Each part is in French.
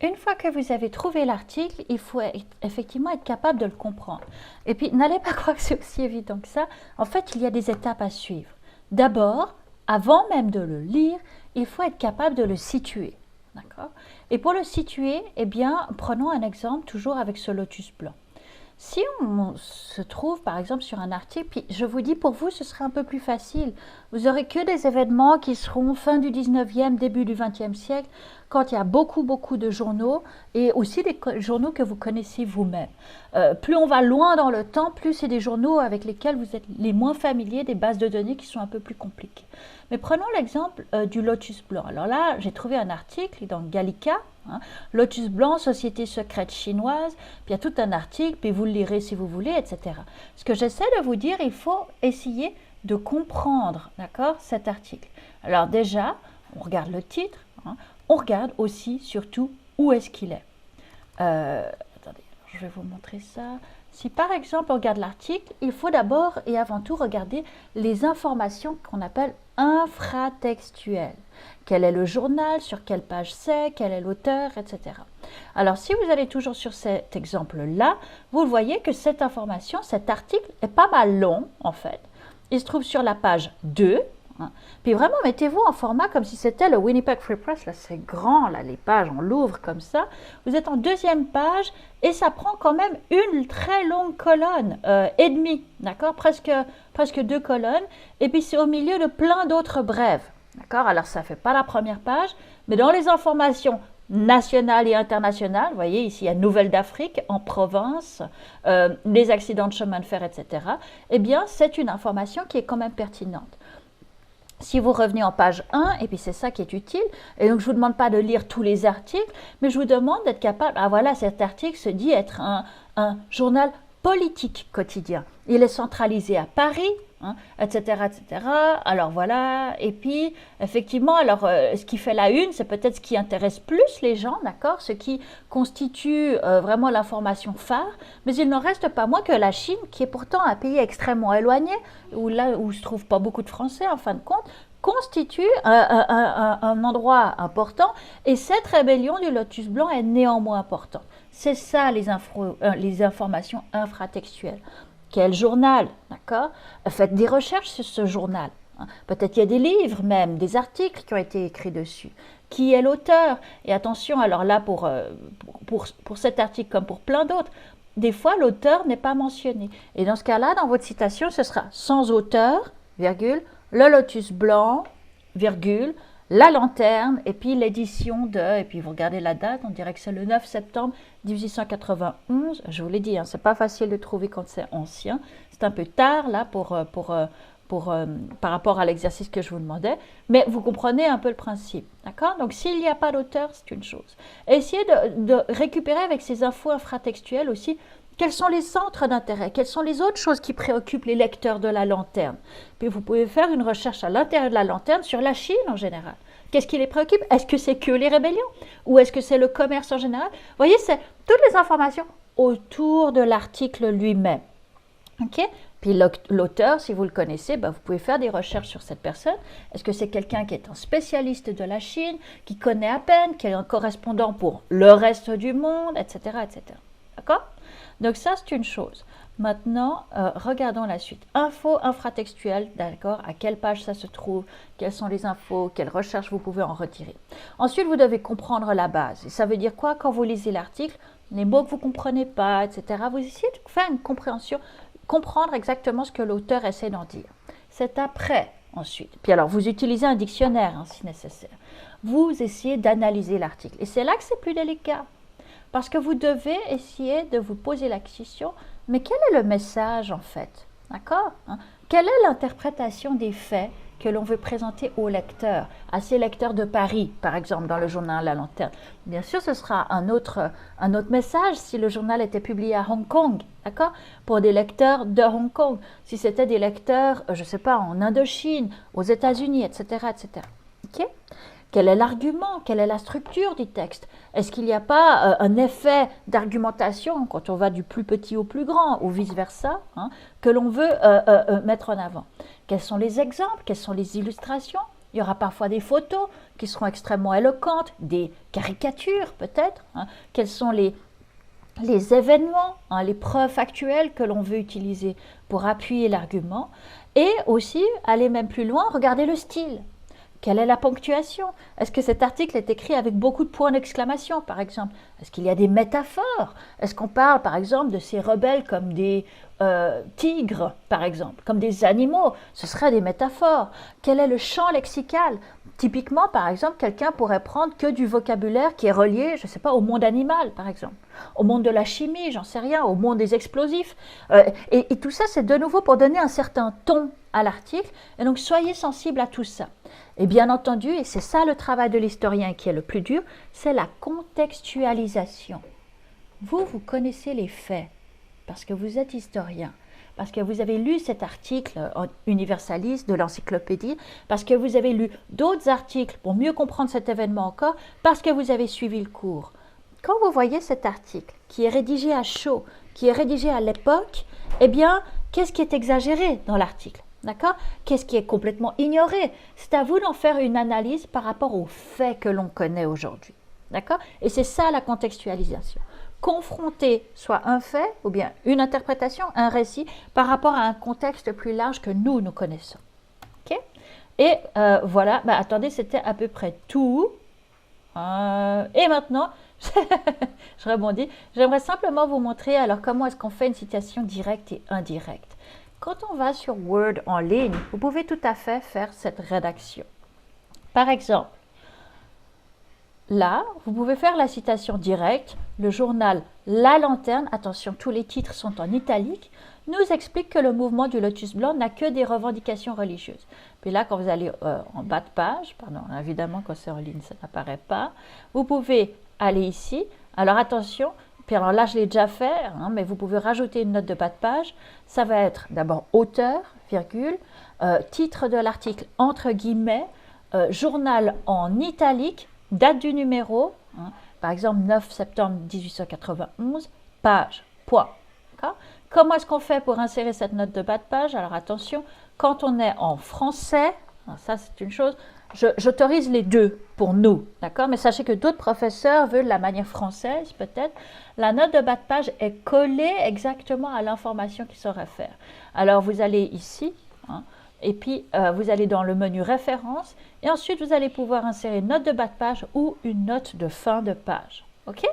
Une fois que vous avez trouvé l'article, il faut effectivement être capable de le comprendre. Et puis, n'allez pas croire que c'est aussi évident que ça. En fait, il y a des étapes à suivre. D'abord, avant même de le lire, il faut être capable de le situer. D'accord? Et pour le situer, eh bien, prenons un exemple toujours avec ce lotus blanc. Si on se trouve par exemple sur un article, puis je vous dis pour vous ce serait un peu plus facile, vous aurez que des événements qui seront fin du 19e, début du 20e siècle, quand il y a beaucoup de journaux et aussi des journaux que vous connaissez vous-même. Plus on va loin dans le temps, plus c'est des journaux avec lesquels vous êtes les moins familiers, des bases de données qui sont un peu plus compliquées. Mais prenons l'exemple du lotus blanc. Alors là, j'ai trouvé un article dans Gallica, hein, Lotus blanc, société secrète chinoise, puis il y a tout un article, puis vous le lirez si vous voulez, etc. Ce que j'essaie de vous dire, il faut essayer de comprendre, d'accord, cet article. Alors déjà, on regarde le titre, hein, on regarde aussi, surtout, où est-ce qu'il est. Attendez, je vais vous montrer ça. Si par exemple on regarde l'article, il faut d'abord et avant tout regarder les informations qu'on appelle infratextuelles. Quel est le journal, sur quelle page c'est, quel est l'auteur, etc. Alors si vous allez toujours sur cet exemple-là, vous voyez que cette information, cet article est pas mal long en fait. Il se trouve sur la page 2. Puis vraiment, mettez-vous en format comme si c'était le Winnipeg Free Press. Là, c'est grand, là, les pages, on l'ouvre comme ça. Vous êtes en deuxième page et ça prend quand même une très longue colonne et demie, d'accord, presque 2 colonnes. Et puis, c'est au milieu de plein d'autres brèves, d'accord. Alors, ça ne fait pas la première page, mais dans les informations nationales et internationales, vous voyez, ici, il y a Nouvelles d'Afrique, en province, les accidents de chemin de fer, etc. Eh bien, c'est une information qui est quand même pertinente. Si vous revenez en page 1, et puis c'est ça qui est utile, et donc je ne vous demande pas de lire tous les articles, mais je vous demande d'être capable, ah voilà, cet article se dit être un journal politique quotidien. Il est centralisé à Paris, hein, etc., etc. Alors voilà, et puis effectivement, alors ce qui fait la une, c'est peut-être ce qui intéresse plus les gens, d'accord, ce qui constitue vraiment l'information phare, mais il n'en reste pas moins que la Chine, qui est pourtant un pays extrêmement éloigné, où ne se trouvent pas beaucoup de Français en fin de compte, constitue un endroit important, et cette rébellion du lotus blanc est néanmoins importante. C'est ça les informations infratextuelles. Quel journal, d'accord? Faites des recherches sur ce journal. Hein. Peut-être qu'il y a des livres même, des articles qui ont été écrits dessus. Qui est l'auteur? Et attention, alors là, pour cet article comme pour plein d'autres, des fois l'auteur n'est pas mentionné. Et dans ce cas-là, dans votre citation, ce sera sans auteur, virgule, le lotus blanc, virgule, la lanterne, et puis l'édition de, et puis vous regardez la date, on dirait que c'est le 9 septembre 1891, je vous l'ai dit, hein, c'est pas facile de trouver quand c'est ancien, c'est un peu tard là par rapport à l'exercice que je vous demandais, mais vous comprenez un peu le principe, d'accord? Donc s'il n'y a pas d'auteur, c'est une chose. Essayez de récupérer avec ces infos infratextuelles aussi quels sont les centres d'intérêt, quelles sont les autres choses qui préoccupent les lecteurs de la lanterne. Puis vous pouvez faire une recherche à l'intérieur de la lanterne sur la Chine en général. Qu'est-ce qui les préoccupe? Est-ce que c'est que les rébellions? Ou est-ce que c'est le commerce en général? Vous voyez, c'est toutes les informations autour de l'article lui-même. Okay? Puis l'auteur, si vous le connaissez, ben vous pouvez faire des recherches sur cette personne. Est-ce que c'est quelqu'un qui est un spécialiste de la Chine, qui connaît à peine, qui est un correspondant pour le reste du monde, etc. etc. D'accord? Donc ça, c'est une chose. Maintenant, regardons la suite. Infos infratextuelles, d'accord, à quelle page ça se trouve, quelles sont les infos, quelles recherches vous pouvez en retirer. Ensuite, vous devez comprendre la base. Et ça veut dire quoi quand vous lisez l'article? Les mots que vous ne comprenez pas, etc. Vous essayez de faire une compréhension, comprendre exactement ce que l'auteur essaie d'en dire. C'est après, ensuite. Puis alors, vous utilisez un dictionnaire, hein, si nécessaire. Vous essayez d'analyser l'article. Et c'est là que c'est plus délicat. Parce que vous devez essayer de vous poser la question, mais quel est le message en fait? D'accord, hein? Quelle est l'interprétation des faits que l'on veut présenter aux lecteurs, à ces lecteurs de Paris, par exemple, dans le journal La Lanterne? Bien sûr, ce sera un autre message si le journal était publié à Hong Kong, d'accord? Pour des lecteurs de Hong Kong. Si c'était des lecteurs, je ne sais pas, en Indochine, aux États-Unis, etc., etc. Ok? Quel est l'argument? Quelle est la structure du texte? Est-ce qu'il n'y a pas un effet d'argumentation quand on va du plus petit au plus grand ou vice-versa, hein, que l'on veut mettre en avant? Quels sont les exemples? Quelles sont les illustrations? Il y aura parfois des photos qui seront extrêmement éloquentes, des caricatures peut-être. Hein. Quels sont les événements, hein, les preuves factuelles que l'on veut utiliser pour appuyer l'argument. Et aussi, aller même plus loin, regarder le style. Quelle est la ponctuation? Est-ce que cet article est écrit avec beaucoup de points d'exclamation, par exemple? Est-ce qu'il y a des métaphores? Est-ce qu'on parle, par exemple, de ces rebelles comme des tigres, par exemple, comme des animaux? Ce seraient des métaphores. Quel est le champ lexical? Typiquement, par exemple, quelqu'un pourrait prendre que du vocabulaire qui est relié, je ne sais pas, au monde animal, par exemple, au monde de la chimie, j'en sais rien, au monde des explosifs. Et tout ça, c'est de nouveau pour donner un certain ton à l'article. Et donc, soyez sensibles à tout ça. Et bien entendu, et c'est ça le travail de l'historien qui est le plus dur, c'est la contextualisation. Vous connaissez les faits, parce que vous êtes historien, parce que vous avez lu cet article universaliste de l'encyclopédie, parce que vous avez lu d'autres articles pour mieux comprendre cet événement encore, parce que vous avez suivi le cours. Quand vous voyez cet article qui est rédigé à chaud, qui est rédigé à l'époque, eh bien, qu'est-ce qui est exagéré dans l'article? D'accord? Qu'est-ce qui est complètement ignoré? C'est à vous d'en faire une analyse par rapport aux faits que l'on connaît aujourd'hui. D'accord? Et c'est ça la contextualisation. Confronter soit un fait ou bien une interprétation, un récit par rapport à un contexte plus large que nous connaissons. Ok? Et voilà, attendez, c'était à peu près tout. Et maintenant, je rebondis, j'aimerais simplement vous montrer alors comment est-ce qu'on fait une citation directe et indirecte. Quand on va sur Word en ligne, vous pouvez tout à fait faire cette rédaction. Par exemple, là, vous pouvez faire la citation directe. Le journal La Lanterne, attention, tous les titres sont en italique, nous explique que le mouvement du Lotus Blanc n'a que des revendications religieuses. Puis là, quand vous allez en bas de page, pardon, évidemment, quand c'est en ligne, ça n'apparaît pas, vous pouvez aller ici. Alors attention, puis alors là, je l'ai déjà fait, hein, mais vous pouvez rajouter une note de bas de page. Ça va être d'abord auteur, virgule, titre de l'article entre guillemets, journal en italique, date du numéro, hein, par exemple 9 septembre 1891, page, point. Comment est-ce qu'on fait pour insérer cette note de bas de page? Alors attention, quand on est en français, ça c'est une chose, j'autorise les deux pour nous, d'accord? Mais sachez que d'autres professeurs veulent la manière française peut-être. La note de bas de page est collée exactement à l'information qui se réfère. Alors vous allez ici, hein, et puis vous allez dans le menu référence, et ensuite vous allez pouvoir insérer une note de bas de page ou une note de fin de page. Ok?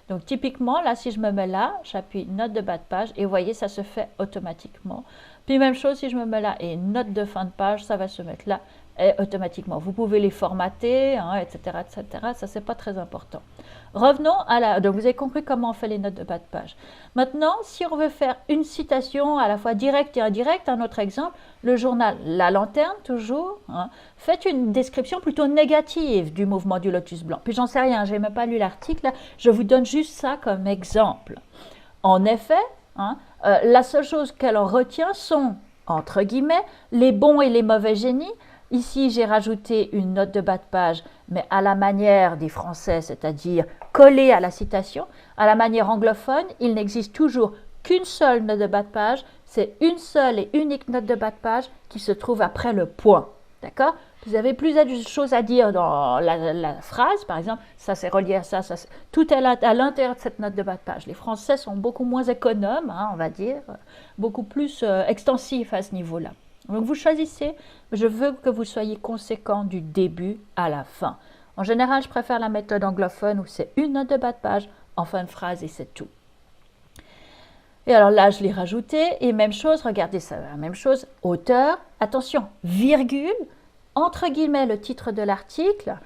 Donc typiquement, là, si je me mets là, j'appuie note de bas de page, et vous voyez, ça se fait automatiquement. Puis même chose, si je me mets là et note de fin de page, ça va se mettre là et automatiquement. Vous pouvez les formater, hein, etc., etc. Ça, c'est pas très important. Revenons à la... Donc, vous avez compris comment on fait les notes de bas de page. Maintenant, si on veut faire une citation à la fois directe et indirecte, un autre exemple, le journal La Lanterne, toujours, hein, faites une description plutôt négative du mouvement du Lotus Blanc. Puis j'en sais rien, je n'ai même pas lu l'article, je vous donne juste ça comme exemple. En effet, hein, la seule chose qu'elle en retient sont, entre guillemets, les bons et les mauvais génies. Ici, j'ai rajouté une note de bas de page, mais à la manière des Français, c'est-à-dire collée à la citation. À la manière anglophone, il n'existe toujours qu'une seule note de bas de page. C'est une seule et unique note de bas de page qui se trouve après le point. D'accord? Vous avez plus de choses à dire dans la phrase, par exemple, ça c'est relié à ça, tout est à l'intérieur de cette note de bas de page. Les Français sont beaucoup moins économes, hein, on va dire, beaucoup plus extensifs à ce niveau-là. Donc vous choisissez, je veux que vous soyez conséquent du début à la fin. En général, je préfère la méthode anglophone où c'est une note de bas de page en fin de phrase et c'est tout. Et alors là, je l'ai rajouté et même chose, regardez ça, même chose, auteur, attention, virgule, entre guillemets le titre de l'article,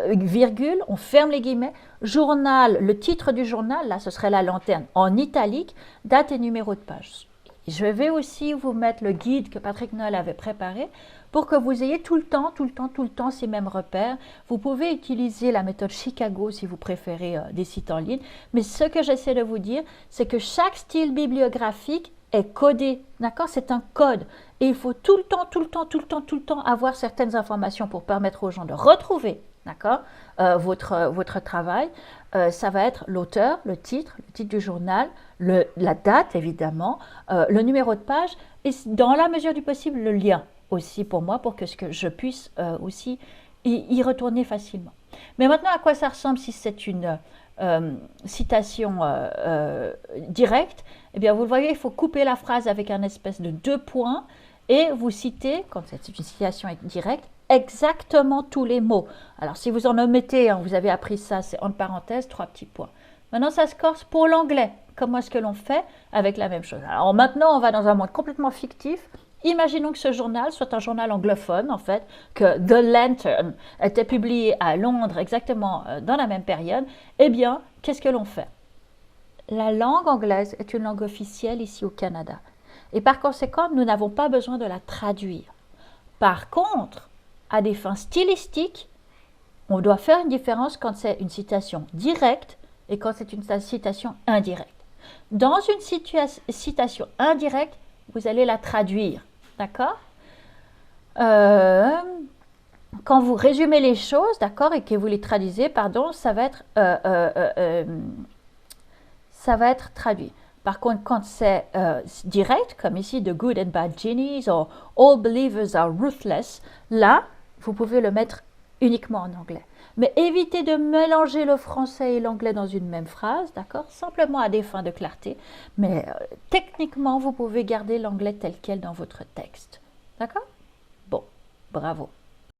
virgule, on ferme les guillemets, journal, le titre du journal, là ce serait La Lanterne, en italique, date et numéro de page. Je vais aussi vous mettre le guide que Patrick Noël avait préparé pour que vous ayez tout le temps ces mêmes repères. Vous pouvez utiliser la méthode Chicago si vous préférez des sites en ligne. Mais ce que j'essaie de vous dire, c'est que chaque style bibliographique est codé. D'accord? C'est un code. Et il faut tout le temps avoir certaines informations pour permettre aux gens de retrouver, d'accord, votre travail. Ça va être l'auteur, le titre du journal, la date évidemment, le numéro de page et dans la mesure du possible le lien. aussi pour moi, pour que je puisse aussi y retourner facilement. Mais maintenant, à quoi ça ressemble si c'est une citation directe? Eh bien, vous le voyez, il faut couper la phrase avec un espèce de 2 points et vous citez, quand c'est une citation directe, exactement tous les mots. Alors, si vous en omettez, vous avez appris ça, c'est entre parenthèses, 3 petits points. Maintenant, ça se corse pour l'anglais. Comment est-ce que l'on fait avec la même chose? Alors maintenant, on va dans un monde complètement fictif. Imaginons que ce journal soit un journal anglophone, en fait, que The Lantern était publié à Londres exactement dans la même période. Eh bien, qu'est-ce que l'on fait? La langue anglaise est une langue officielle ici au Canada. Et par conséquent, nous n'avons pas besoin de la traduire. Par contre, à des fins stylistiques, on doit faire une différence quand c'est une citation directe et quand c'est une citation indirecte. Dans une citation indirecte, vous allez la traduire, d'accord? Quand vous résumez les choses, d'accord, et que vous les traduisez, pardon, ça va être traduit. Par contre, quand c'est direct, comme ici, The Good and Bad Genies, ou All Believers are Ruthless, là, vous pouvez le mettre uniquement en anglais. Mais évitez de mélanger le français et l'anglais dans une même phrase, d'accord? Simplement à des fins de clarté. Mais techniquement, vous pouvez garder l'anglais tel quel dans votre texte. D'accord? Bon, bravo.